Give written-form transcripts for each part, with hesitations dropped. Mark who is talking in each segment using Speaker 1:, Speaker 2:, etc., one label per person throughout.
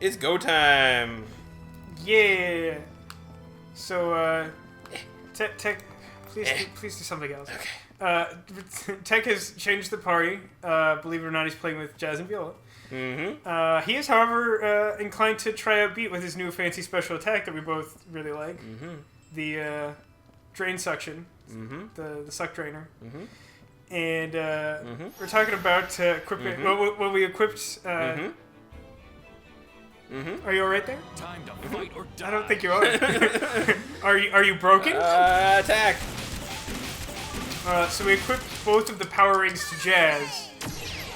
Speaker 1: It's go time.
Speaker 2: Yeah. So, Tech, please do something else.
Speaker 1: Okay.
Speaker 2: Tech has changed the party. Believe it or not, he's playing with Jazz and Viola.
Speaker 1: Mm-hmm.
Speaker 2: He is, however, inclined to try out Beat with his new fancy special attack that we both really like.
Speaker 1: Mm-hmm.
Speaker 2: The drain suction.
Speaker 1: Mm-hmm.
Speaker 2: The suck drainer.
Speaker 1: Mm-hmm.
Speaker 2: And we're talking about equipping. When we equipped.
Speaker 1: Mm-hmm.
Speaker 2: Are you alright there?
Speaker 3: Time to fight or die.
Speaker 2: I don't think you are. Are you broken?
Speaker 1: Attack.
Speaker 2: So we equipped both of the power rings to Jazz,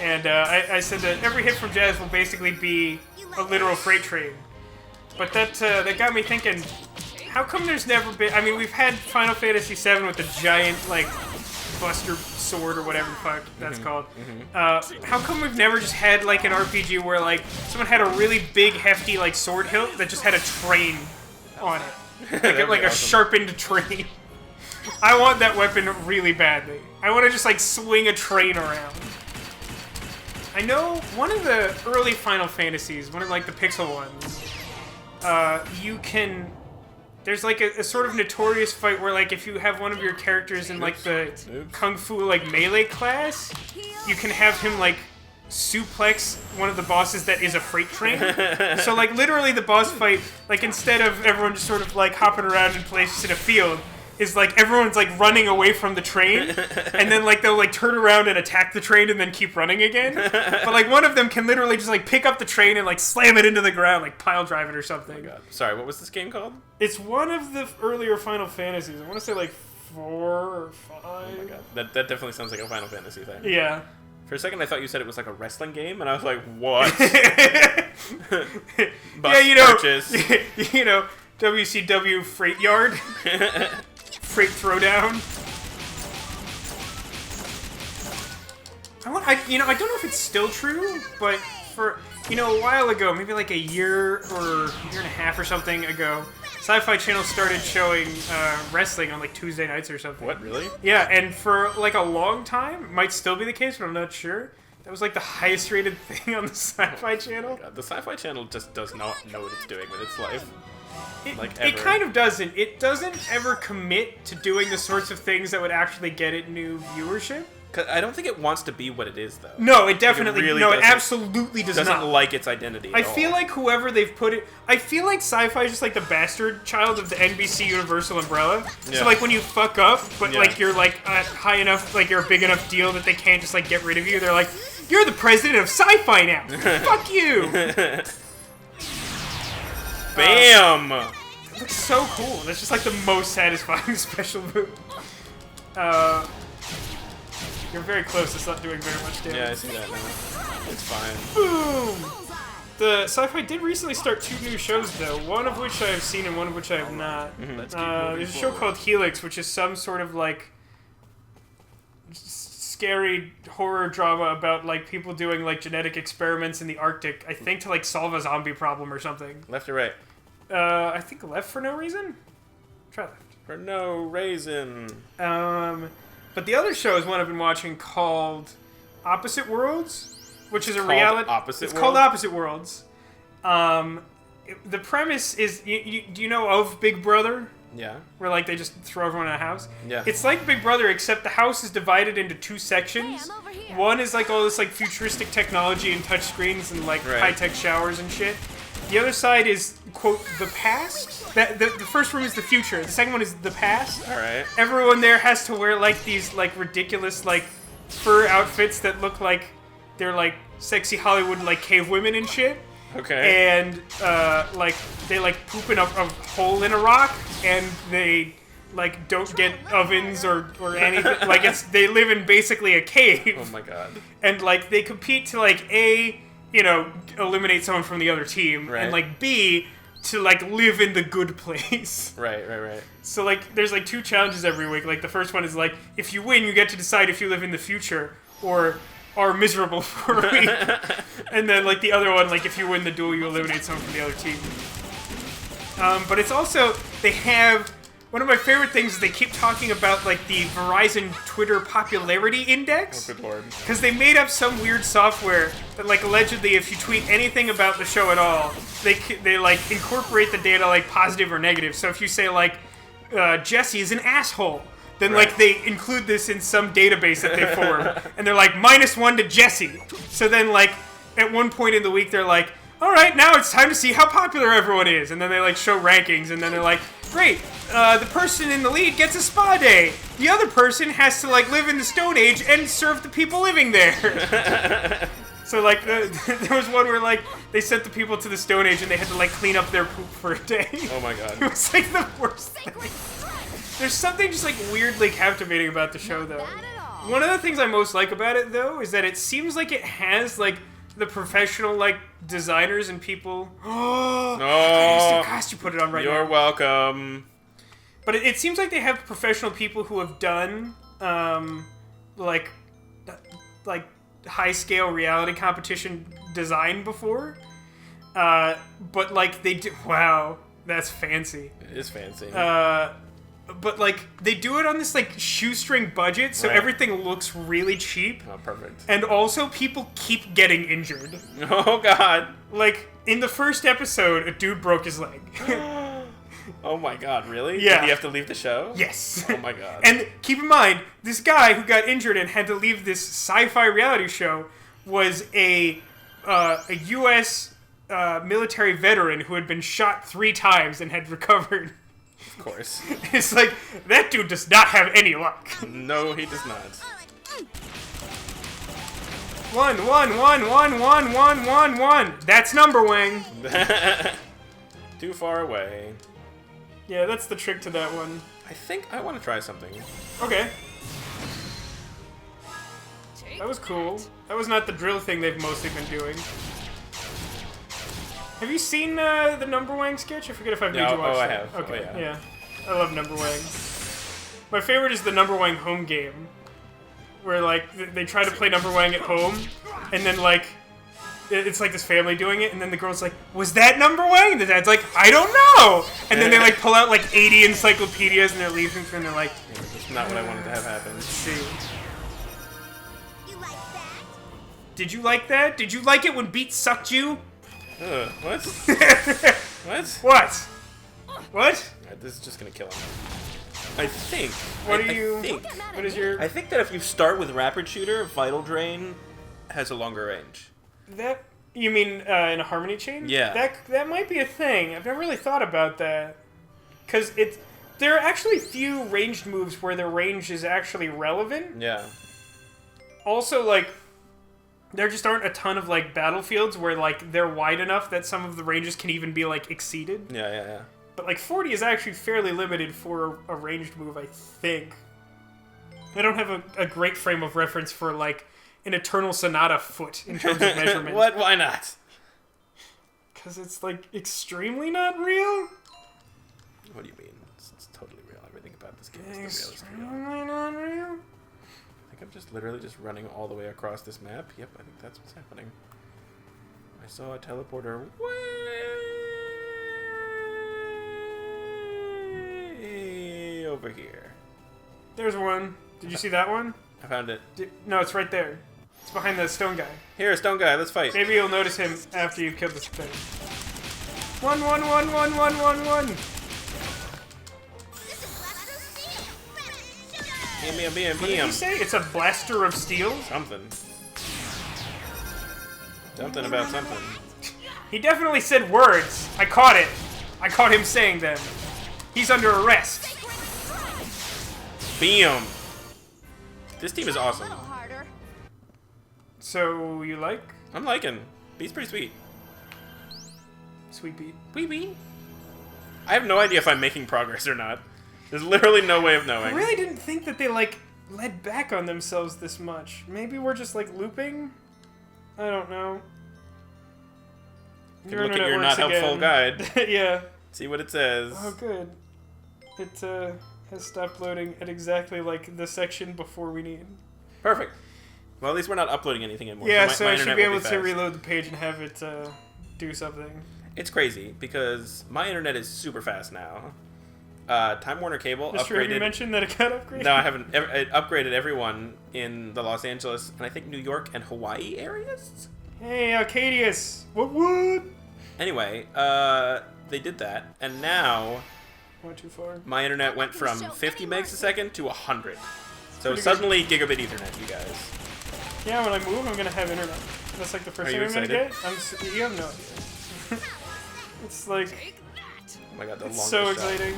Speaker 2: and I said that every hit from Jazz will basically be a literal freight train. But that got me thinking, how come there's never been... I mean, we've had Final Fantasy VII with the giant, like, Buster Sword or whatever the fuck that's called. How come we've never just had, like, an RPG where, like, someone had a really big, hefty, like, sword hilt that just had a train on it? Like a
Speaker 1: awesome.
Speaker 2: Sharpened train. I want that weapon really badly. I want to just, like, swing a train around. I know one of the early Final Fantasies, one of, like, the pixel ones, you can... There's, like, a sort of notorious fight where, like, if you have one of your characters in, like, the Kung Fu, like, melee class, you can have him, like, suplex one of the bosses that is a freight train. So, like, literally the boss fight, like, instead of everyone just sort of, like, hopping around in places in a field, is, like, everyone's, like, running away from the train, and then, like, they'll, like, turn around and attack the train and then keep running again. But, like, one of them can literally just, like, pick up the train and, like, slam it into the ground, like, pile drive it or something.
Speaker 1: Oh my God. Sorry, what was this game called?
Speaker 2: It's one of the earlier Final Fantasies. I want to say, like, 4 or 5.
Speaker 1: Oh my God. That definitely sounds like a Final Fantasy thing.
Speaker 2: Yeah.
Speaker 1: For a second, I thought you said it was like a wrestling game, and I was like, what?
Speaker 2: Yeah, you know,
Speaker 1: Purchase.
Speaker 2: you know, WCW Freight Yard. Freight Throwdown. I don't know if it's still true, but for, a while ago, maybe like a year or a year and a half or something ago, Sci-Fi Channel started showing wrestling on like Tuesday nights or something.
Speaker 1: What, really?
Speaker 2: Yeah, and for like a long time, it might still be the case, but I'm not sure. That was like the highest rated thing on the Sci-Fi Channel.
Speaker 1: God, the Sci-Fi Channel just does not know what it's doing with its life.
Speaker 2: It kind of doesn't. It doesn't ever commit to doing the sorts of things that would actually get it new viewership.
Speaker 1: 'Cause I don't think it wants to be what it is, though.
Speaker 2: No, it definitely...
Speaker 1: really
Speaker 2: it absolutely does
Speaker 1: doesn't
Speaker 2: not.
Speaker 1: like its identity
Speaker 2: I
Speaker 1: at all.
Speaker 2: feel like whoever they've put it... I feel like Sci-Fi is just like the bastard child of the NBC Universal umbrella.
Speaker 1: Yeah.
Speaker 2: So, like, when you fuck up, but,
Speaker 1: Yeah.
Speaker 2: like, you're, like, high enough, like, you're a big enough deal that they can't just, like, get rid of you, they're like, you're the president of Sci-Fi now! Fuck you!
Speaker 1: Bam!
Speaker 2: It looks so cool. That's just, like, the most satisfying special move. You're very close. It's not doing very much damage.
Speaker 1: Yeah, I see that now. It's fine.
Speaker 2: Boom! The Sci-Fi did recently start 2 new shows, though. One of which I have seen and one of which I have not. There's a show called Helix, which is some sort of, like, scary horror drama about, like, people doing, like, genetic experiments in the Arctic, I think to, like, solve a zombie problem or something.
Speaker 1: Left or right?
Speaker 2: I think left for no reason? Try left.
Speaker 1: For no reason.
Speaker 2: But the other show is one I've been watching called Opposite Worlds, which is a reality. It's called Opposite Worlds. The premise is, do you know of Big Brother?
Speaker 1: Yeah.
Speaker 2: Where, like, they just throw everyone in a house?
Speaker 1: Yeah.
Speaker 2: It's like Big Brother, except the house is divided into 2 sections.
Speaker 4: Hey, I'm over here.
Speaker 2: One is, like, all this, like, futuristic technology and touchscreens and, like, high-tech showers and shit. The other side is, quote, the past. The first room is the future. The second one is the past.
Speaker 1: Alright.
Speaker 2: Everyone there has to wear, like, these, like, ridiculous, like, fur outfits that look like they're, like, sexy Hollywood, like, cave women and shit.
Speaker 1: Okay.
Speaker 2: And, like, they, like, poop in a hole in a rock, and they, like, don't get ovens or anything. Like, they live in basically a cave.
Speaker 1: Oh my God.
Speaker 2: And, like, they compete to, like, eliminate someone from the other team,
Speaker 1: Right.
Speaker 2: and, like, B, to, like, live in the good place.
Speaker 1: Right.
Speaker 2: So, like, there's, like, 2 challenges every week. Like, the first one is, like, if you win, you get to decide if you live in the future or are miserable for a week. And then, like, the other one, like, if you win the duel, you eliminate someone from the other team. But it's also, they have One of my favorite things is they keep talking about like the Verizon Twitter popularity index.
Speaker 1: Oh, good lord.
Speaker 2: Because they made up some weird software that like allegedly if you tweet anything about the show at all, they like incorporate the data like positive or negative. So if you say like Jesse is an asshole, then like they include this in some database that they form, and they're like -1 to Jesse. So then like at one point in the week they're like, all right, now it's time to see how popular everyone is, and then they like show rankings, and then they're like, great, the person in the lead gets a spa day. The other person has to like live in the Stone Age and serve the people living there. So like there was one where like they sent the people to the Stone Age and they had to like clean up their poop for a day.
Speaker 1: Oh my god.
Speaker 2: It was like the worst thing. There's something just like weirdly captivating about the show though. One of the things I most like about it though is that it seems like it has like the professional like designers and people. Oh,
Speaker 1: no.
Speaker 2: Gosh, you put it on right now.
Speaker 1: You're welcome.
Speaker 2: But it seems like they have professional people who have done like high scale reality competition design before. But like they do. Wow, that's fancy.
Speaker 1: It is fancy.
Speaker 2: But like they do it on this like shoestring budget, so everything looks really cheap.
Speaker 1: Oh, perfect.
Speaker 2: And also people keep getting injured.
Speaker 1: Oh god.
Speaker 2: Like in the first episode, a dude broke his leg.
Speaker 1: Oh my god, really?
Speaker 2: Yeah.
Speaker 1: Did he have to leave the show?
Speaker 2: Yes.
Speaker 1: Oh my god.
Speaker 2: And keep in mind, this guy who got injured and had to leave this sci-fi reality show was a U.S. Military veteran who had been shot 3 times and had recovered.
Speaker 1: Of course.
Speaker 2: It's like, that dude does not have any luck.
Speaker 1: No, he does not.
Speaker 2: 1, 1, 1, 1, 1, 1, 1, 1. That's number wang.
Speaker 1: Too far away.
Speaker 2: Yeah, that's the trick to that one.
Speaker 1: I think I want to try something.
Speaker 2: Okay. That was cool. That was not the drill thing they've mostly been doing. Have you seen the Number Wang sketch? I forget if I've made you watch
Speaker 1: I
Speaker 2: that.
Speaker 1: have.
Speaker 2: Okay,
Speaker 1: Oh, yeah.
Speaker 2: I love Number Wang. My favorite is the Number Wang home game, where like they try to play Number Wang at home, and then like it's like this family doing it, and then the girl's like, "Was that Number Wang?" And the dad's like, "I don't know." And then they like pull out like 80 encyclopedias, and they're leaving, and they're like,
Speaker 1: Yeah, that's not what I wanted to have happen.
Speaker 2: "Let's see."
Speaker 3: You like that?
Speaker 2: Did you like that? Did you like it when Beat sucked you?
Speaker 1: What? What?
Speaker 2: What? What?
Speaker 1: This is just gonna kill him. I think.
Speaker 2: What
Speaker 1: I
Speaker 2: are you?
Speaker 1: think.
Speaker 2: What is your?
Speaker 1: I think that if you start with Rapid Shooter, Vital Drain has a longer range.
Speaker 2: That you mean in a harmony chain?
Speaker 1: Yeah.
Speaker 2: That might be a thing. I've never really thought about that. Cause there are actually few ranged moves where the range is actually relevant.
Speaker 1: Yeah.
Speaker 2: Also, like, there just aren't a ton of like battlefields where like they're wide enough that some of the ranges can even be like exceeded.
Speaker 1: Yeah.
Speaker 2: But like 40 is actually fairly limited for a ranged move, I think. I don't have a great frame of reference for like an Eternal Sonata foot in terms of measurement.
Speaker 1: What? Why not?
Speaker 2: Because it's like extremely not real.
Speaker 1: What do you mean? It's totally real. Everything about this game is the realest real.
Speaker 2: Extremely not real.
Speaker 1: I think I'm just literally just running all the way across this map. Yep, I think that's what's happening. I saw a teleporter way over here.
Speaker 2: There's one. Did you see that one?
Speaker 1: I found it.
Speaker 2: No, it's right there. It's behind the stone guy.
Speaker 1: Here, stone guy, let's fight.
Speaker 2: Maybe you'll notice him after you've killed this thing. 1, 1, 1, 1, 1, 1, 1.
Speaker 1: Bam.
Speaker 2: What did he say? It's a blaster of steel?
Speaker 1: Something. Something about something.
Speaker 2: He definitely said words. I caught it. I caught him saying them. He's under arrest.
Speaker 1: Bam. This team is awesome.
Speaker 3: Harder.
Speaker 2: So, you like?
Speaker 1: I'm liking. Beat's pretty sweet.
Speaker 2: Sweet beat.
Speaker 1: Wee wee. I have no idea if I'm making progress or not. There's literally no way of
Speaker 2: I
Speaker 1: knowing.
Speaker 2: really didn't think that they, like, led back on themselves this much. Maybe we're just, like, looping? I don't know.
Speaker 1: You can look at your not helpful guide.
Speaker 2: Yeah.
Speaker 1: See what it says.
Speaker 2: Oh, good. It has stopped loading at exactly, like, the section before we need.
Speaker 1: Perfect. Well, at least we're not uploading anything anymore.
Speaker 2: Yeah,
Speaker 1: my
Speaker 2: so I should
Speaker 1: internet
Speaker 2: be
Speaker 1: will
Speaker 2: able to
Speaker 1: fast.
Speaker 2: reload the page and have it do something.
Speaker 1: It's crazy because my internet is super fast now. Time Warner Cable
Speaker 2: Mr. Have you
Speaker 1: upgraded.
Speaker 2: mentioned that it got upgraded?
Speaker 1: No, I haven't. It upgraded everyone in the Los Angeles and I think New York and Hawaii areas.
Speaker 2: Hey, Arcadius. What?
Speaker 1: Anyway, they did that, and now
Speaker 2: Not too far.
Speaker 1: my internet went from 50 megs a second to 100. So
Speaker 2: Pretty
Speaker 1: suddenly gigabit Ethernet, you guys.
Speaker 2: Yeah, when I move, I'm gonna have internet. That's like the first
Speaker 1: Are
Speaker 2: thing
Speaker 1: you
Speaker 2: I'm gonna
Speaker 1: excited?
Speaker 2: get. You have no idea. It's like,
Speaker 1: Oh my god, the
Speaker 2: it's
Speaker 1: longest
Speaker 2: so
Speaker 1: shot.
Speaker 2: exciting.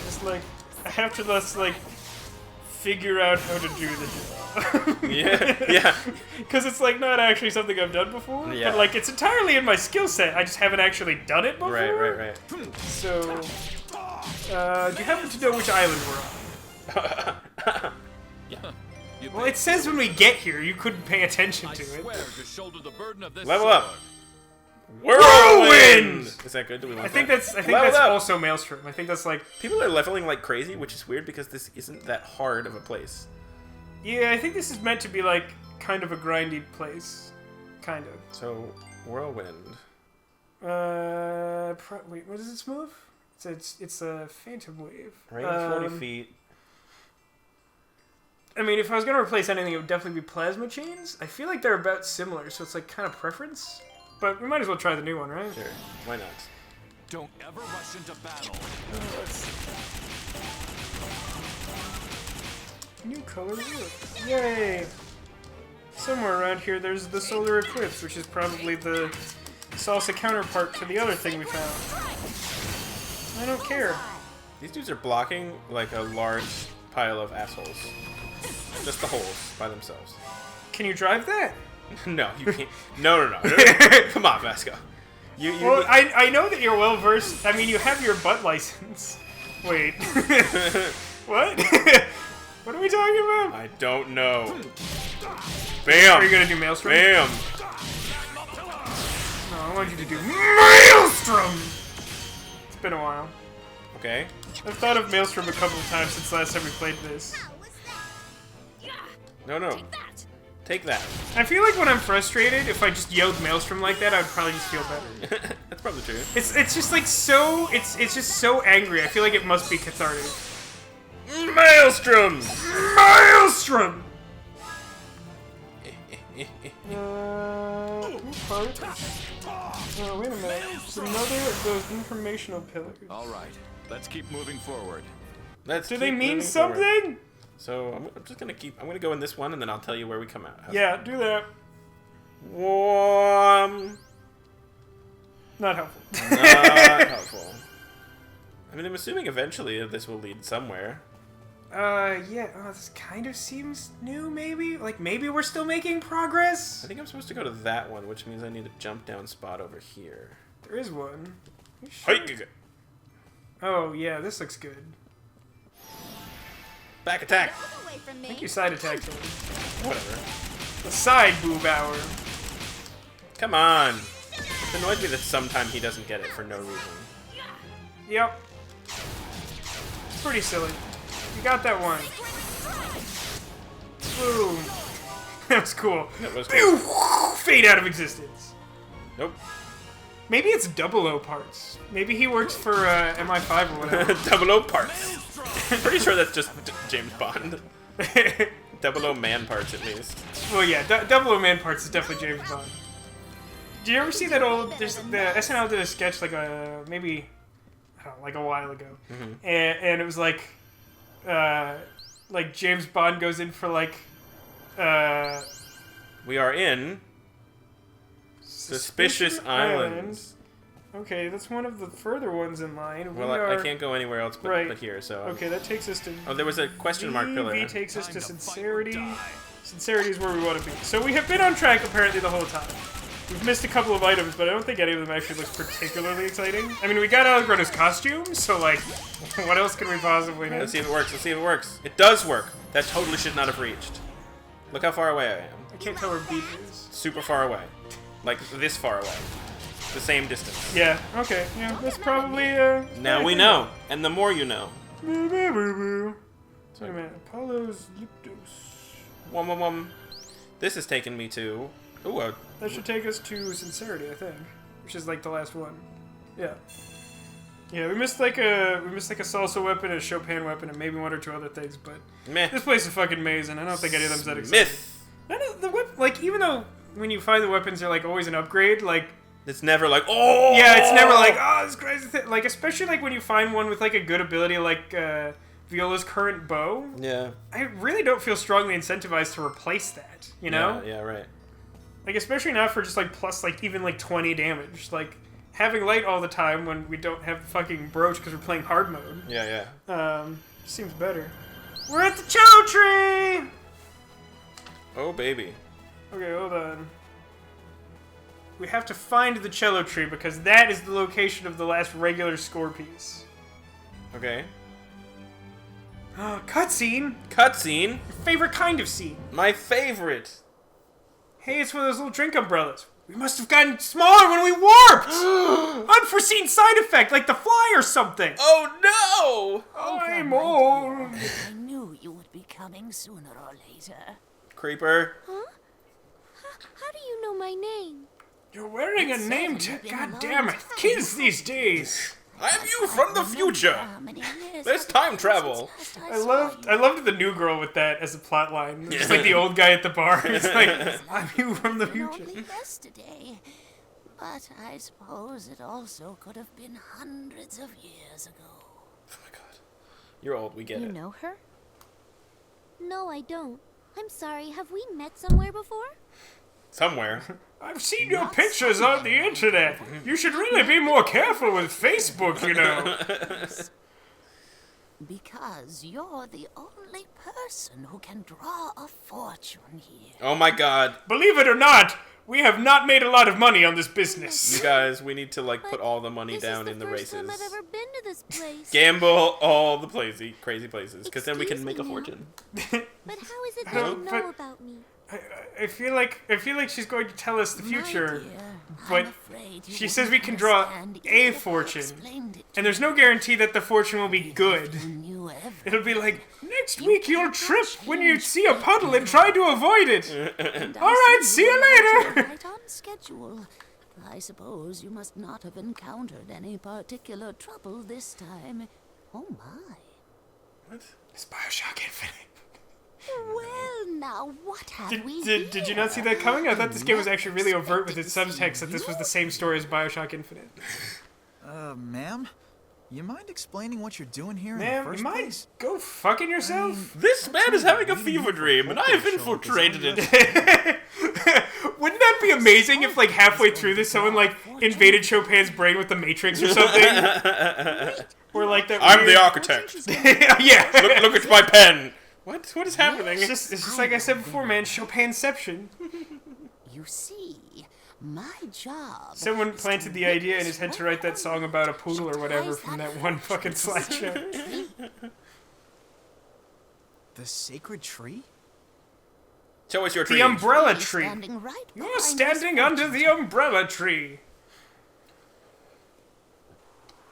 Speaker 2: It's like, I have to just like figure out how to do the job.
Speaker 1: Yeah.
Speaker 2: Because it's like not actually something I've done before,
Speaker 1: Yeah.
Speaker 2: but like it's entirely in my skill set. I just haven't actually done it before.
Speaker 1: Right.
Speaker 2: So, do you happen to know which island we're on?
Speaker 1: Yeah.
Speaker 2: Well, it says when we get here, you couldn't pay attention to it.
Speaker 1: Level up.
Speaker 2: Whirlwind!
Speaker 1: Is that good? Do we want
Speaker 2: I think
Speaker 1: that?
Speaker 2: that's
Speaker 1: Level up.
Speaker 2: also Maelstrom. I think that's like,
Speaker 1: People are leveling like crazy, which is weird because this isn't that hard of a place.
Speaker 2: yeah, I think this is meant to be like kind of a grindy place, kind of.
Speaker 1: So, whirlwind.
Speaker 2: Wait, what does this move? It's a phantom wave.
Speaker 1: Range 40 feet.
Speaker 2: I mean, if I was gonna replace anything, it would definitely be plasma chains. I feel like they're about similar, so it's like kind of preference. But we might as well try the new one, right?
Speaker 1: Sure. Why not?
Speaker 4: Don't ever rush into battle.
Speaker 2: Let's see. New color look. Yay! Somewhere around here, there's the solar eclipse, which is probably the salsa counterpart to the other thing we found. I don't care.
Speaker 1: These dudes are blocking like a large pile of assholes. Just the holes by themselves.
Speaker 2: Can you drive that?
Speaker 1: No, you can't. No. Come on, Vasco. You
Speaker 2: Well, I know that you're well versed. I mean, you have your butt license. Wait. What? What are we talking about?
Speaker 1: I don't know. Bam!
Speaker 2: Are you gonna do Maelstrom?
Speaker 1: Bam!
Speaker 2: No, I want you to do Maelstrom! It's been a while.
Speaker 1: Okay.
Speaker 2: I've thought of Maelstrom a couple of times since last time we played this.
Speaker 1: No. Take that.
Speaker 2: I feel like when I'm frustrated, if I just yelled Maelstrom like that, I'd probably just feel better.
Speaker 1: That's probably true.
Speaker 2: It's just like so, it's just so angry. I feel like it must be cathartic.
Speaker 1: Maelstrom!
Speaker 2: Maelstrom! Oh, wait a minute. It's another of those informational pillars.
Speaker 4: All right, let's keep moving forward.
Speaker 1: Let's
Speaker 2: Do
Speaker 1: keep
Speaker 2: they mean
Speaker 1: moving forward.
Speaker 2: something?
Speaker 1: So I'm just gonna keep. I'm gonna go in this one, and then I'll tell you where we come out. How's
Speaker 2: Yeah, do that.
Speaker 1: Warm.
Speaker 2: Not helpful.
Speaker 1: Not helpful. I mean, I'm assuming eventually this will lead somewhere.
Speaker 2: Yeah, this kind of seems new, maybe? Like, maybe we're still making progress?
Speaker 1: I think I'm supposed to go to that one, which means I need a jump down spot over here.
Speaker 2: There is one. You sure? Oh, yeah, this looks good.
Speaker 1: Back attack.
Speaker 3: Away from
Speaker 2: I
Speaker 3: me.
Speaker 2: think you side attacked him.
Speaker 1: Whatever.
Speaker 2: The side boob hour.
Speaker 1: Come on. It annoys me that sometime he doesn't get it for no reason.
Speaker 2: Yep. It's pretty silly. You got that one. Boom. That was cool.
Speaker 1: That was cool.
Speaker 2: Fade out of existence.
Speaker 1: Nope.
Speaker 2: Maybe it's 00 parts. Maybe he works for MI5 or whatever.
Speaker 1: 00 parts. Pretty sure that's just James Bond. 00 man parts at least.
Speaker 2: Well, yeah, 00 man parts is definitely James Bond. Did you ever see that old? There's the SNL did a sketch like maybe I don't know, like a while ago, and it was like James Bond goes in for like
Speaker 1: We are in Suspicious Islands.
Speaker 2: Okay, that's one of the further ones in line.
Speaker 1: Well, I can't go anywhere else but here, so...
Speaker 2: Okay, that takes us to...
Speaker 1: Oh, there was a question mark pillar.
Speaker 2: V takes us to Sincerity. Sincerity is where we want to be. So we have been on track, apparently, the whole time. We've missed a couple of items, but I don't think any of them actually looks particularly exciting. I mean, we got Allegra's costume, so, like, what else can we possibly need?
Speaker 1: Let's see if it works. Let's see if it works. It does work. That totally should not have reached. Look how far away I am.
Speaker 2: I can't tell where beat is.
Speaker 1: Super far away. Like, this far away. The same distance.
Speaker 2: Yeah, okay. Yeah, that's probably,
Speaker 1: Now we know. And the more you know.
Speaker 2: Wait a minute. Apollo's Liptos.
Speaker 1: This has taken me to... Ooh,
Speaker 2: That should take us to Sincerity, I think. Which is like the last one. Yeah. Yeah, we missed like a salsa weapon, a Chopin weapon, and maybe one or two other things. But
Speaker 1: Meh.
Speaker 2: this place is fucking amazing. I don't think any of them's that exciting.
Speaker 1: Myth.
Speaker 2: None of the like even though when you find the weapons, they're like always an upgrade. Like
Speaker 1: It's never like, oh!
Speaker 2: yeah, it's never like, oh, this crazy thing. Like, especially like when you find one with like a good ability like Viola's current bow.
Speaker 1: Yeah.
Speaker 2: I really don't feel strongly incentivized to replace that, you know?
Speaker 1: Yeah, right.
Speaker 2: Like, especially not for just like plus like even like 20 damage. Like, having light all the time when we don't have the fucking brooch because we're playing hard mode.
Speaker 1: Yeah.
Speaker 2: Seems better. We're at the Cello Tree!
Speaker 1: Oh, baby.
Speaker 2: Okay, hold on. We have to find the Cello Tree because that is the location of the last regular score piece.
Speaker 1: Okay.
Speaker 2: Cutscene!
Speaker 1: Cutscene.
Speaker 2: Your favorite kind of scene.
Speaker 1: My favorite.
Speaker 2: Hey, it's one of those little drink umbrellas. We must have gotten smaller when we warped! Unforeseen side effect, like the fly or something!
Speaker 1: Oh, no!
Speaker 2: I'm
Speaker 5: my
Speaker 2: old!
Speaker 5: dear, I knew you would be coming sooner or later.
Speaker 1: Creeper.
Speaker 3: Huh? How do you know my name?
Speaker 2: You're wearing a name tag. God damn it. Kids these days.
Speaker 1: I'm you from the future. There's time travel.
Speaker 2: I loved the new girl with that as a plot line. Just like the old guy at the bar. It's like, I'm you from the future.
Speaker 5: Only yesterday. But I suppose it also could have been hundreds of years ago.
Speaker 1: Oh my god. You're old, we get
Speaker 3: You
Speaker 1: it.
Speaker 3: know her? No, I don't. I'm sorry, have we met somewhere before?
Speaker 1: Somewhere.
Speaker 2: I've seen your pictures on the internet. You should really be more careful with Facebook, you know.
Speaker 5: Because you're the only person who can draw a fortune here.
Speaker 1: Oh my god.
Speaker 2: Believe it or not, we have not made a lot of money on this business.
Speaker 1: You guys, we need to like put
Speaker 3: But
Speaker 1: all the money
Speaker 3: this
Speaker 1: down
Speaker 3: is
Speaker 1: in the
Speaker 3: the first
Speaker 1: races.
Speaker 3: time I've ever been to this place.
Speaker 1: Gamble all the crazy places, because then we can
Speaker 3: Excuse
Speaker 1: make a
Speaker 3: me,
Speaker 1: fortune.
Speaker 3: But how is it that
Speaker 2: No,
Speaker 3: you know
Speaker 2: but-
Speaker 3: about me?
Speaker 2: I feel like she's going to tell us the future.
Speaker 5: My dear,
Speaker 2: but
Speaker 5: I'm afraid you
Speaker 2: she says we
Speaker 5: wouldn't
Speaker 2: can draw
Speaker 5: understand
Speaker 2: a
Speaker 5: even if I
Speaker 2: fortune.
Speaker 5: explained it to
Speaker 2: And there's no guarantee that the fortune will be good.
Speaker 5: you knew everything.
Speaker 2: It'll be like, next week you'll trip when you see a puddle and try to avoid it.
Speaker 5: And I
Speaker 2: All right, see you
Speaker 5: you're right
Speaker 2: later.
Speaker 5: Right on schedule. I suppose you must not have encountered any particular trouble this time. Oh my.
Speaker 1: What?
Speaker 2: It's Bioshock Infinite.
Speaker 5: Well, now what have we here?
Speaker 2: Did you not see that coming? I thought this game was actually really overt with its subtext that this was the same story as Bioshock Infinite.
Speaker 6: Ma'am? You mind explaining what you're doing here in the
Speaker 2: Man,
Speaker 6: first
Speaker 2: you might
Speaker 6: place?
Speaker 2: go fucking yourself.
Speaker 1: This man is having a fever dream, and I have infiltrated it.
Speaker 2: Wouldn't that be amazing if, like, halfway through this, someone, like, invaded Chopin's brain with the Matrix or something? Or, like, that
Speaker 1: I'm
Speaker 2: weird...
Speaker 1: the architect.
Speaker 2: Yeah.
Speaker 1: Look at my pen. What? What is happening?
Speaker 2: It's just like I said before, man, Chopinception.
Speaker 5: You see, my job.
Speaker 2: Someone
Speaker 5: is
Speaker 2: planted
Speaker 5: to
Speaker 2: the idea in his
Speaker 5: witness
Speaker 2: head to write that song about a poodle or whatever
Speaker 5: ties
Speaker 2: from
Speaker 5: that
Speaker 2: that one
Speaker 5: fortune
Speaker 2: fucking
Speaker 5: to the
Speaker 2: slideshow.
Speaker 5: tree.
Speaker 6: The sacred tree?
Speaker 1: Show us your tree.
Speaker 2: The umbrella
Speaker 5: He's
Speaker 2: tree.
Speaker 5: standing right
Speaker 2: You're
Speaker 5: behind
Speaker 2: standing
Speaker 5: this
Speaker 2: under
Speaker 5: fortune
Speaker 2: the umbrella tree.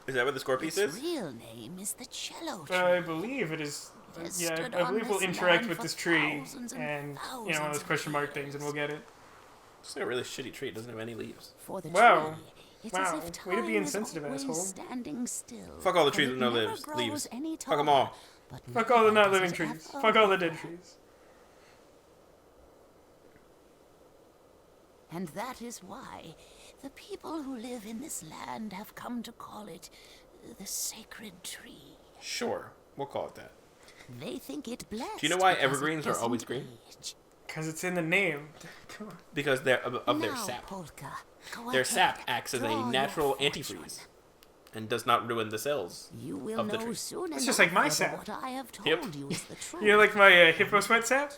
Speaker 1: Is that what the score piece
Speaker 5: Its
Speaker 1: is?
Speaker 5: real name is the Cello Tree.
Speaker 2: I believe it is.
Speaker 5: Has
Speaker 2: Yeah,
Speaker 5: stood
Speaker 2: I
Speaker 5: on
Speaker 2: believe we'll
Speaker 5: this
Speaker 2: interact
Speaker 5: land
Speaker 2: with
Speaker 5: for
Speaker 2: this tree
Speaker 5: thousands
Speaker 2: and,
Speaker 5: and
Speaker 2: you know, one of those
Speaker 5: thousands of
Speaker 2: question mark things and we'll get it.
Speaker 1: It's like a really shitty tree. It doesn't have any leaves.
Speaker 5: For the
Speaker 2: Wow.
Speaker 5: tree, it's
Speaker 2: Wow.
Speaker 5: as if
Speaker 2: Way to
Speaker 5: time
Speaker 2: be
Speaker 5: is
Speaker 2: insensitive,
Speaker 5: always
Speaker 2: asshole.
Speaker 5: standing still.
Speaker 1: Fuck all the
Speaker 5: and
Speaker 1: trees
Speaker 5: it
Speaker 1: with no
Speaker 5: never
Speaker 1: leaves.
Speaker 5: grows
Speaker 1: Leaves.
Speaker 5: any
Speaker 1: Fuck 'em
Speaker 5: taller,
Speaker 1: all.
Speaker 5: but
Speaker 2: Fuck all the not
Speaker 5: never
Speaker 2: living
Speaker 5: does it
Speaker 2: trees.
Speaker 5: ever
Speaker 2: Fuck all the dead
Speaker 5: grow.
Speaker 2: trees.
Speaker 5: And that is why the people who live in this land have come to call it the sacred tree.
Speaker 1: Sure, we'll call it that.
Speaker 5: They think it blessed.
Speaker 1: Do you know why
Speaker 5: because it
Speaker 1: evergreens are always
Speaker 5: doesn't
Speaker 1: green?
Speaker 5: age.
Speaker 2: Because it's in the name. Come on.
Speaker 1: Because they're of their
Speaker 5: Now,
Speaker 1: sap.
Speaker 5: Polka, go
Speaker 1: Their
Speaker 5: ahead,
Speaker 1: sap acts as
Speaker 5: draw
Speaker 1: a
Speaker 5: your
Speaker 1: natural
Speaker 5: fortune.
Speaker 1: antifreeze and does not ruin the cells.
Speaker 5: You will
Speaker 1: of the
Speaker 5: know
Speaker 1: tree.
Speaker 5: soon
Speaker 2: It's
Speaker 5: enough
Speaker 2: just like my
Speaker 5: whether
Speaker 2: sap.
Speaker 5: what I have told
Speaker 1: Yep.
Speaker 5: you is the truth.
Speaker 2: You know, like my hippo sweat sap?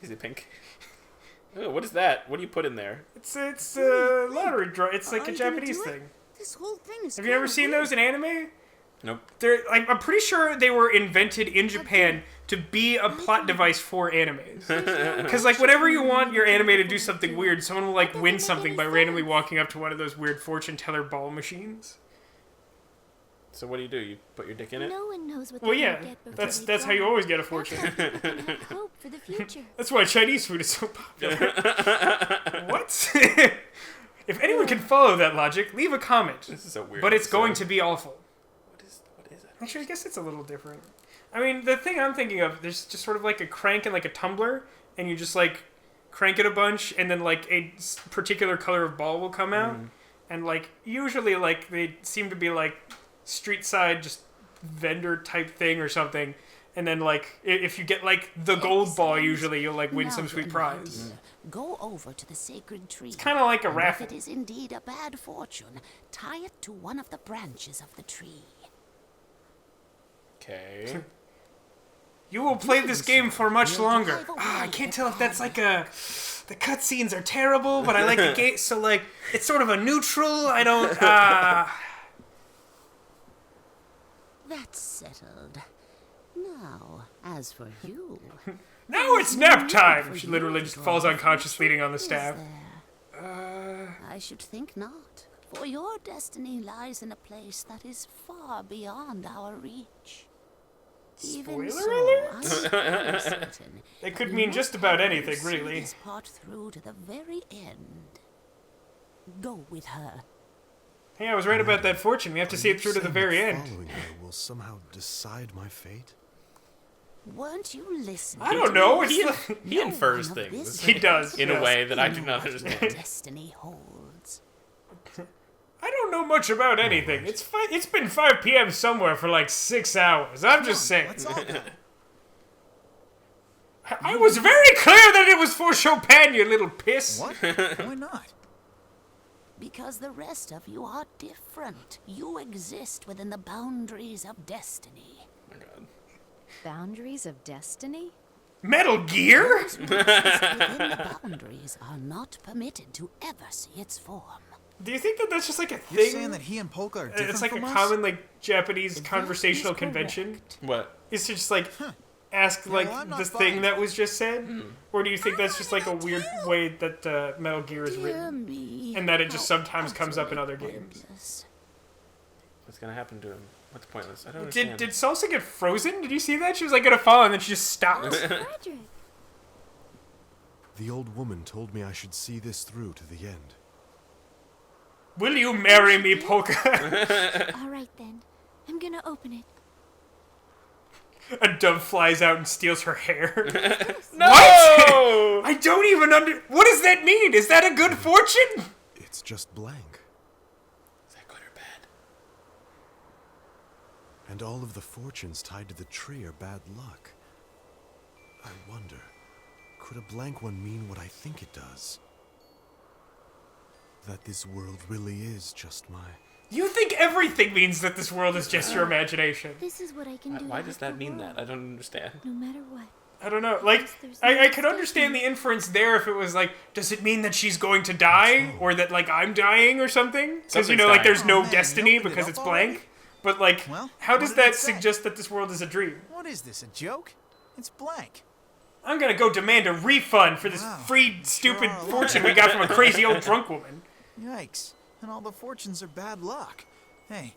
Speaker 1: Is it pink? Oh, what is that? What do you put in there?
Speaker 2: It's lottery draw. It's like
Speaker 3: Are
Speaker 2: a
Speaker 3: you gonna
Speaker 2: Japanese
Speaker 3: do it?
Speaker 2: thing.
Speaker 3: This whole thing is.
Speaker 2: Have you ever seen those in anime?
Speaker 1: Nope.
Speaker 2: They're like, I'm pretty sure they were invented in Japan to be a plot device for animes. Because like whenever you want your anime to do something weird, someone will like win something by randomly walking up to one of those weird fortune teller ball machines.
Speaker 1: So what do? You put your dick in it?
Speaker 3: No one knows what
Speaker 2: Well,
Speaker 3: they're
Speaker 2: yeah,
Speaker 3: gonna get before they
Speaker 2: that's how you
Speaker 3: draw.
Speaker 2: always get a
Speaker 3: That's
Speaker 2: fortune.
Speaker 3: how people can have hope for the future.
Speaker 2: That's why Chinese food is so popular. What? If anyone can follow that logic, leave a comment.
Speaker 1: This is a weird.
Speaker 2: But it's going
Speaker 1: episode.
Speaker 2: to be awful.
Speaker 1: What is it?
Speaker 2: Actually, I guess it's a little different. I mean, the thing I'm thinking of, there's just sort of like a crank and like a tumbler, and you just like crank it a bunch, and then like a particular color of ball will come out, and like usually like they seem to be like street side just vendor type thing or something, and then like if you get like the gold ball, usually you'll like win
Speaker 5: Now
Speaker 2: some sweet
Speaker 5: then,
Speaker 2: prize.
Speaker 5: dear, go over to the sacred tree. It's
Speaker 2: kind of like a
Speaker 5: If
Speaker 2: raffle.
Speaker 5: it is indeed a bad fortune, tie it to one of the branches of the tree.
Speaker 1: Okay.
Speaker 2: You will play this game for much longer. I can't tell if that's like a... The cutscenes are terrible, but I like the game, so like, it's sort of a neutral, I don't,
Speaker 5: That's settled. Now, as for you...
Speaker 2: Now it's nap time! She literally just falls unconscious leaning on the
Speaker 5: is
Speaker 2: staff.
Speaker 5: there? I should think not, for your destiny lies in a place that is far beyond our reach. Even
Speaker 2: Spoiler
Speaker 5: so,
Speaker 2: alert?
Speaker 5: I'm very certain
Speaker 2: It could
Speaker 5: that
Speaker 2: mean
Speaker 5: you
Speaker 2: just
Speaker 5: must
Speaker 2: about
Speaker 5: help
Speaker 2: anything,
Speaker 5: me see
Speaker 2: really.
Speaker 5: this part through to the very end. Go with her.
Speaker 2: Hey, I was right about that fortune. We have to see it through to the very end.
Speaker 7: Following her will somehow decide my fate.
Speaker 5: Weren't you listening?
Speaker 2: I don't know.
Speaker 1: He,
Speaker 2: It's
Speaker 1: he infers things
Speaker 2: He does.
Speaker 1: in a
Speaker 2: yes.
Speaker 1: way that I do
Speaker 5: know
Speaker 1: not
Speaker 5: what your
Speaker 1: understand.
Speaker 5: destiny holds.
Speaker 2: I don't know much about anything. It's been 5 p.m. somewhere for like 6 hours. I'm just saying.
Speaker 6: Let's all go.
Speaker 2: I was very clear that it was for Chopin, you little piss.
Speaker 6: What? Why not?
Speaker 5: Because the rest of you are different. You exist within the boundaries of destiny.
Speaker 1: Oh my God.
Speaker 8: Boundaries of destiny?
Speaker 2: Metal Gear?
Speaker 5: Those who exist within the boundaries are not permitted to ever see its form.
Speaker 2: Do you think that that's just like a
Speaker 6: You're
Speaker 2: thing?
Speaker 6: saying that he and Polka are different
Speaker 2: It's like a
Speaker 6: from us?
Speaker 2: common like Japanese
Speaker 5: That
Speaker 2: conversational
Speaker 5: is
Speaker 2: convention.
Speaker 5: correct.
Speaker 1: What?
Speaker 2: Is to just like ask
Speaker 6: Yeah,
Speaker 2: like
Speaker 6: well, I'm not
Speaker 2: the
Speaker 6: buying
Speaker 2: thing
Speaker 6: it.
Speaker 2: that was just said, or do you think that's just like a weird way that Metal Gear is
Speaker 5: Dear
Speaker 2: written,
Speaker 5: me,
Speaker 2: and that it just
Speaker 5: how
Speaker 2: sometimes comes up in other
Speaker 5: utterly
Speaker 2: games?
Speaker 5: pointless.
Speaker 1: What's gonna happen to him? What's pointless? I don't
Speaker 2: Did
Speaker 1: understand.
Speaker 2: Salsa get frozen? Did you see that? She was like gonna fall and then she just stopped.
Speaker 3: Frederick.
Speaker 7: The old woman told me I should see this through to the end.
Speaker 2: Will you marry me, Polka?
Speaker 3: All right then. I'm gonna open it.
Speaker 2: A dove flies out and steals her hair.
Speaker 1: No!
Speaker 2: What? I don't even What does that mean? Is that a good fortune?
Speaker 7: It's just blank.
Speaker 1: Is that good or bad?
Speaker 7: And all of the fortunes tied to the tree are bad luck. I wonder, could a blank one mean what I think it does? That this world really is just my...
Speaker 2: You think everything means that this world is just your imagination.
Speaker 3: This is what I can do.
Speaker 1: Why
Speaker 3: to
Speaker 1: does
Speaker 3: help
Speaker 1: that
Speaker 3: the
Speaker 1: mean
Speaker 3: world,
Speaker 1: that? I don't understand.
Speaker 3: No matter what.
Speaker 2: I don't know. Like,
Speaker 3: There's
Speaker 2: I
Speaker 3: no
Speaker 2: could understand the
Speaker 3: mistaking.
Speaker 2: inference there if it was like, does it mean that she's going to die? Or that, like, I'm dying or something? Because, you
Speaker 1: Something's
Speaker 2: know, like,
Speaker 1: dying.
Speaker 2: there's no
Speaker 6: Oh, man, you
Speaker 2: destiny
Speaker 6: opened it
Speaker 2: because
Speaker 6: up
Speaker 2: it's
Speaker 6: already?
Speaker 2: blank. But, like,
Speaker 6: Well,
Speaker 2: how
Speaker 6: what
Speaker 2: does
Speaker 6: did
Speaker 2: that
Speaker 6: it say?
Speaker 2: suggest that this world is a dream?
Speaker 6: What is this, a joke? It's blank.
Speaker 2: I'm gonna go demand a refund for this
Speaker 6: Wow.
Speaker 2: free, stupid
Speaker 6: Sure are
Speaker 2: fortune we got from a crazy old drunk woman.
Speaker 6: Yikes. And all the fortunes are bad luck. Hey,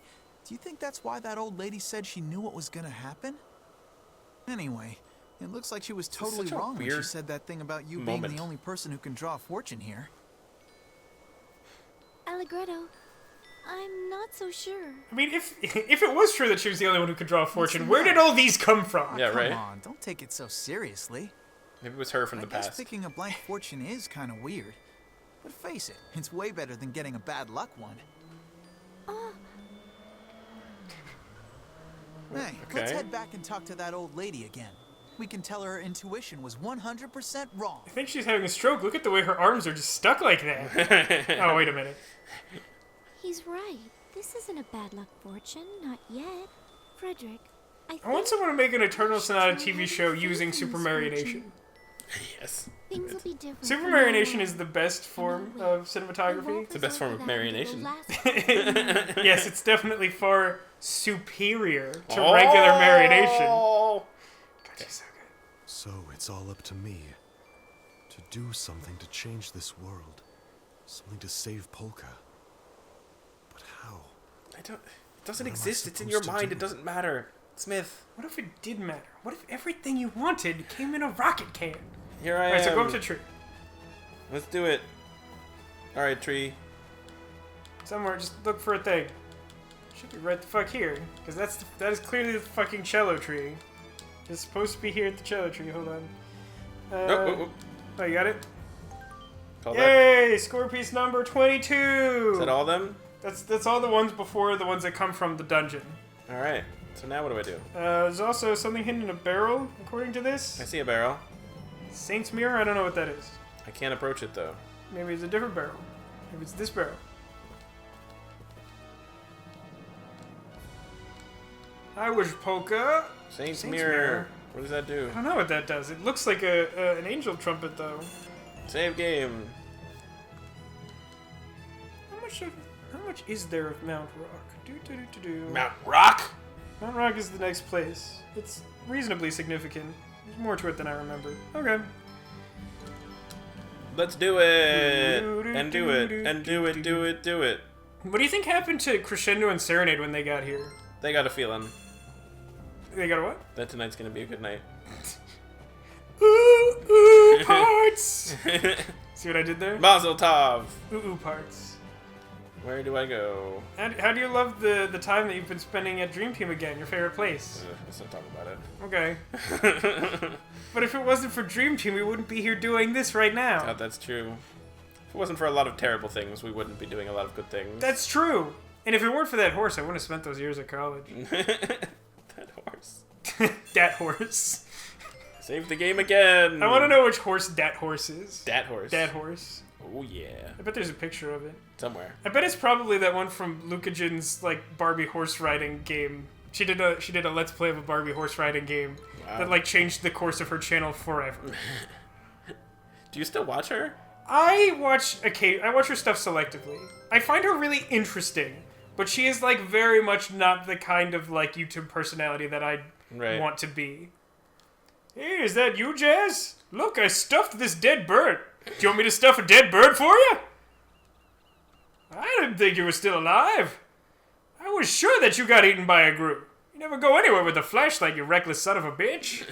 Speaker 6: do you think that's why that old lady said she knew what was gonna happen? Anyway, it looks like she was totally
Speaker 1: such a
Speaker 6: wrong when she
Speaker 1: weird
Speaker 6: said that thing about you being
Speaker 1: moment.
Speaker 6: the only person who can draw a fortune here.
Speaker 3: Allegretto, I'm not so sure.
Speaker 2: I mean, if it was true that she was the only one who could draw a fortune, where did all these come from?
Speaker 1: Yeah,
Speaker 6: Come
Speaker 1: right?
Speaker 6: on, don't take it so seriously.
Speaker 1: Maybe it was her from
Speaker 6: I
Speaker 1: the
Speaker 6: guess
Speaker 1: past.
Speaker 6: picking a blank fortune is kind of weird. But face it, it's way better than getting a bad luck one. Hey, let's
Speaker 1: Okay.
Speaker 6: head back and talk to that old lady again. We can tell her intuition was 100% wrong.
Speaker 2: I think she's having a stroke. Look at the way her arms are just stuck like that. Oh, wait a minute.
Speaker 3: He's right. This isn't a bad luck fortune, not yet. Frederick, I
Speaker 2: I want
Speaker 3: think
Speaker 2: someone to make an Eternal Sonata
Speaker 3: try
Speaker 2: TV
Speaker 3: having
Speaker 2: show
Speaker 3: faith
Speaker 2: using
Speaker 3: in this
Speaker 2: supermarionation.
Speaker 3: fortune.
Speaker 1: Yes.
Speaker 3: Things will be different.
Speaker 2: Supermarionation is the best form of cinematography.
Speaker 1: It's the best form of marionation.
Speaker 2: Yes, it's definitely far superior to regular marionation.
Speaker 1: Oh!
Speaker 2: God, she's so good.
Speaker 7: So it's all up to me. To do something to change this world. Something to save Polka. But how?
Speaker 1: I don't. It doesn't
Speaker 7: What am I
Speaker 1: exist. It's in your
Speaker 7: supposed to
Speaker 1: mind. It
Speaker 7: do?
Speaker 1: doesn't matter. Smith,
Speaker 2: What if it did matter? What if everything you wanted came in a rocket can?
Speaker 1: here I am.
Speaker 2: Alright, so go up to the tree.
Speaker 1: Let's do it. All right, Tree.
Speaker 2: Somewhere, just look for a thing. Should be right the fuck here, because that is clearly the fucking Cello Tree. It's supposed to be here at the Cello Tree. Hold on.
Speaker 1: Nope.
Speaker 2: Oh, you got it?
Speaker 1: Call
Speaker 2: Yay! Score piece number 22.
Speaker 1: Is that all of them?
Speaker 2: That's all the ones before the ones that come from the dungeon.
Speaker 1: All right. So now what do I do?
Speaker 2: There's also something hidden in a barrel, according to this.
Speaker 1: I see a barrel.
Speaker 2: Saint's Mirror? I don't know what that is.
Speaker 1: I can't approach it though.
Speaker 2: Maybe it's a different barrel. Maybe it's this barrel. I wish Polka.
Speaker 1: Saint's
Speaker 2: Saint's
Speaker 1: Mirror.
Speaker 2: Mirror.
Speaker 1: What does that do?
Speaker 2: I don't know what that does. It looks like an angel trumpet, though.
Speaker 1: Save game.
Speaker 2: How much is there of Mount Rock?
Speaker 1: Mount Rock?
Speaker 2: Mount Rock is the next place. It's reasonably significant. There's more to it than I remember. Okay.
Speaker 1: Let's do it. And do it. And do it. Do it. Do it.
Speaker 2: What do you think happened to Crescendo and Serenade when they got here?
Speaker 1: They got a feeling
Speaker 2: They got a what?
Speaker 1: that tonight's gonna be a good night.
Speaker 2: Ooh, parts! See what I did there?
Speaker 1: Mazel tov.
Speaker 2: Ooh, parts.
Speaker 1: Where do I go?
Speaker 2: How do you love the time that you've been spending at Dream Team again? Your favorite place?
Speaker 1: Let's not talk about it.
Speaker 2: Okay. But if it wasn't for Dream Team, we wouldn't be here doing this right now.
Speaker 1: God, that's true. If it wasn't for a lot of terrible things, we wouldn't be doing a lot of good things.
Speaker 2: That's true. And if it weren't for that horse, I wouldn't have spent those years at college.
Speaker 1: That horse.
Speaker 2: Dat horse.
Speaker 1: Save the game again.
Speaker 2: I want to know which horse Dat horse is.
Speaker 1: Dat horse.
Speaker 2: Dat horse.
Speaker 1: Oh yeah.
Speaker 2: I bet there's a picture of it.
Speaker 1: Somewhere.
Speaker 2: I bet it's probably that one from Lukajan's like Barbie horse riding game. She did a let's play of a Barbie horse riding game that like changed the course of her channel forever.
Speaker 1: Do you still watch her?
Speaker 2: I watch her stuff selectively. I find her really interesting, but she is like very much not the kind of like YouTube personality that I want to be. Hey, is that you, Jazz? Look, I stuffed this dead bird. Do you want me to stuff a dead bird for you? I didn't think you were still alive. I was sure that you got eaten by a group. You never go anywhere with a flashlight, you reckless son of a bitch.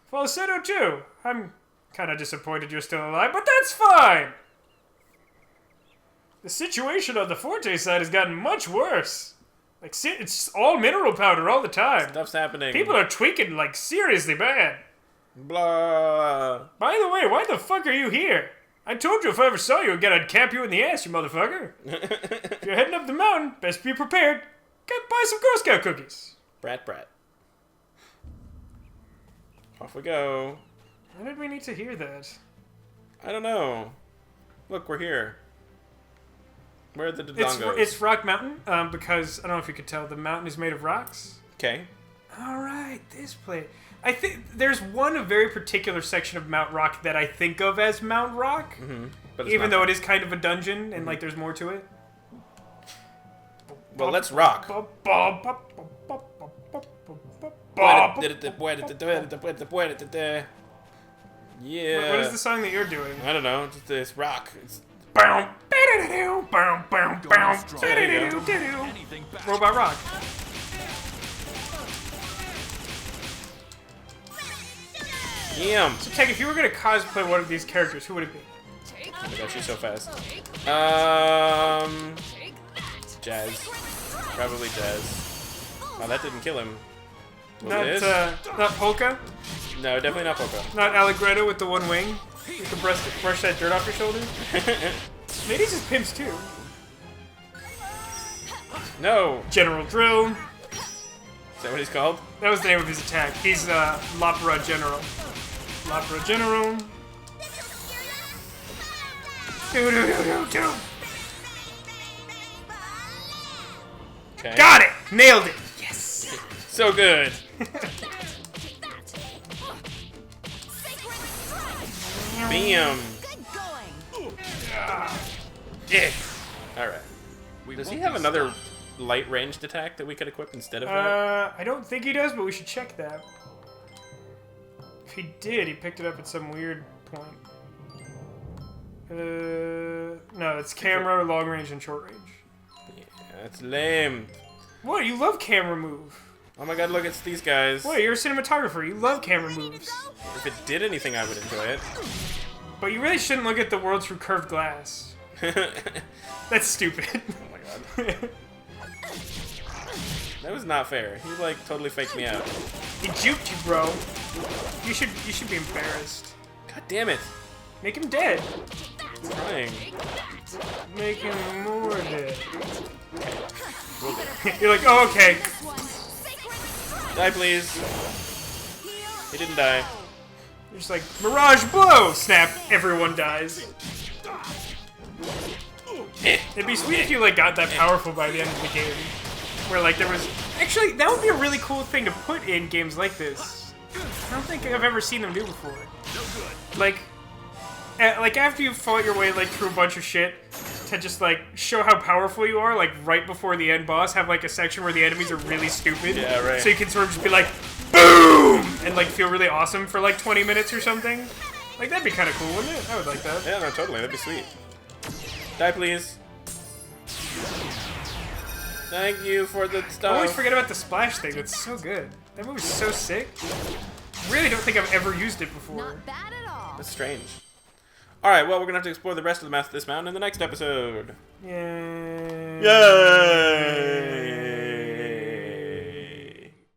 Speaker 2: Falsetto too. I'm kind of disappointed you're still alive, but that's fine. The situation on the Forte side has gotten much worse. Like, it's all mineral powder all the time.
Speaker 1: Stuff's happening.
Speaker 2: People are tweaking, like, seriously bad.
Speaker 1: Blah.
Speaker 2: By the way, why the fuck are you here? I told you if I ever saw you again, I'd cap you in the ass, you motherfucker. If you're heading up the mountain, best be prepared. Gotta buy some Girl Scout cookies.
Speaker 1: Brat. Off we go.
Speaker 2: Why did we need to hear that?
Speaker 1: I don't know. Look, we're here. Where are the Dodongos?
Speaker 2: It's Rock Mountain, because, I don't know if you could tell, the mountain is made of rocks.
Speaker 1: Okay.
Speaker 2: Alright, this place. I think there's one very particular section of Mount Rock that I think of as Mount Rock.
Speaker 1: Mm-hmm. But
Speaker 2: even though it is kind of a dungeon, and like there's more to it.
Speaker 1: Well, let's rock. Yeah.
Speaker 2: What is the song that you're doing?
Speaker 1: I don't know. It's rock. It's
Speaker 2: Robot Rock.
Speaker 1: Yum.
Speaker 2: So, Tech, if you were going to cosplay one of these characters, who would it be?
Speaker 1: Oh my god, she's so fast. Jazz. Probably Jazz. Oh, that didn't kill him.
Speaker 2: Not Polka?
Speaker 1: No, definitely not Polka.
Speaker 2: Not Allegretto with the one wing? You can brush that dirt off your shoulders? Ladies is pimps too.
Speaker 1: No.
Speaker 2: General Drill.
Speaker 1: Is that what he's called?
Speaker 2: That was the name of his attack. He's L'Opera General. L'Opera General. Do.
Speaker 1: Okay.
Speaker 2: Got it! Nailed it! Yes!
Speaker 1: So good. Bam. Yeah. Alright. Does he have another light ranged attack that we could equip instead of that?
Speaker 2: I don't think he does, but we should check that. If he did, he picked it up at some weird point. No, it's camera, long range, and short range.
Speaker 1: Yeah, that's lame.
Speaker 2: What? You love camera move.
Speaker 1: Oh my god, look, it's these guys.
Speaker 2: What? You're a cinematographer. You love camera moves.
Speaker 1: If it did anything, I would enjoy it.
Speaker 2: But you really shouldn't look at the world through curved glass. That's stupid.
Speaker 1: Oh my god. That was not fair. He like totally faked me out.
Speaker 2: He juked you, bro. You should be embarrassed.
Speaker 1: God damn it.
Speaker 2: Make him dead.
Speaker 1: I'm trying.
Speaker 2: Make him more dead. You're like, oh, okay.
Speaker 1: Die, please. He didn't die.
Speaker 2: You're just like, Mirage blow! Snap, everyone dies. It'd be sweet if you like got that powerful by the end of the game. Where like there was... Actually, that would be a really cool thing to put in games like this. I don't think I've ever seen them do before. Like after you've fought your way like through a bunch of shit, to just like show how powerful you are, like right before the end boss, have like a section where the enemies are really stupid.
Speaker 1: Yeah, right.
Speaker 2: So you can sort of just be like, BOOM! And like feel really awesome for like 20 minutes or something. Like that'd be kind of cool, wouldn't it? I would like that.
Speaker 1: Yeah, no, totally. That'd be sweet. Die, please. Thank you for the stuff.
Speaker 2: I always forget about the splash thing. That's so good. That movie's so sick. Really don't think I've ever used it before.
Speaker 8: Not bad at all.
Speaker 1: That's strange. Alright, well, we're gonna have to explore the rest of this mountain in the next episode.
Speaker 2: Yay.
Speaker 1: Yay!